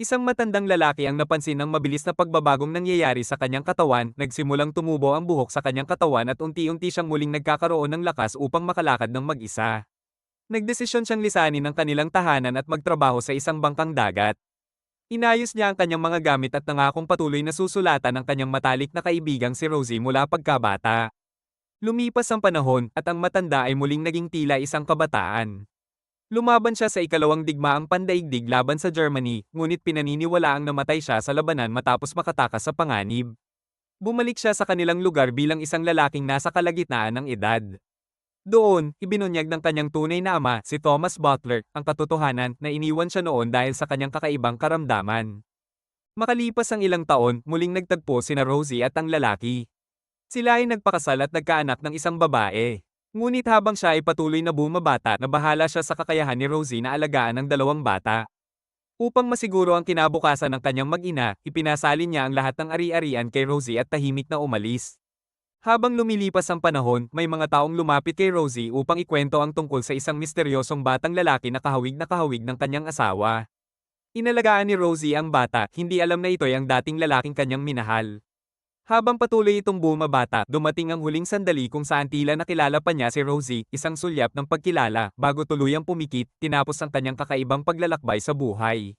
Isang matandang lalaki ang napansin ng mabilis na pagbabagong nangyayari sa kanyang katawan, nagsimulang tumubo ang buhok sa kanyang katawan at unti-unti siyang muling nagkakaroon ng lakas upang makalakad ng mag-isa. Nagdesisyon siyang lisanin ang kanilang tahanan at magtrabaho sa isang bangkang dagat. Inayos niya ang kanyang mga gamit at nangakong patuloy na susulatan ang kanyang matalik na kaibigang si Rosie mula pagkabata. Lumipas ang panahon at ang matanda ay muling naging tila isang kabataan. Lumaban siya sa ikalawang digmaang pandaigdig laban sa Germany, ngunit pinaniniwalaang namatay siya sa labanan matapos makatakas sa panganib. Bumalik siya sa kanilang lugar bilang isang lalaking nasa kalagitnaan ng edad. Doon, ibinunyag ng kanyang tunay na ama, si Thomas Butler, ang katotohanan na iniwan siya noon dahil sa kanyang kakaibang karamdaman. Makalipas ang ilang taon, muling nagtagpo sina Rosie at ang lalaki. Sila ay nagpakasal at nagkaanak ng isang babae. Ngunit habang siya ay patuloy na bumabata, nabahala siya sa kakayahan ni Rosie na alagaan ang dalawang bata. Upang masiguro ang kinabukasan ng kanyang mag-ina, ipinasalin niya ang lahat ng ari-arian kay Rosie at tahimik na umalis. Habang lumilipas ang panahon, may mga taong lumapit kay Rosie upang ikwento ang tungkol sa isang misteryosong batang lalaki na kahawig ng kanyang asawa. Inalagaan ni Rosie ang bata, hindi alam na ito'y ang dating lalaking kanyang minahal. Habang patuloy itong bumabata, dumating ang huling sandali kung saan tila nakilala pa niya si Rosie, isang sulyap ng pagkilala, bago tuluyang pumikit, tinapos ang kanyang kakaibang paglalakbay sa buhay.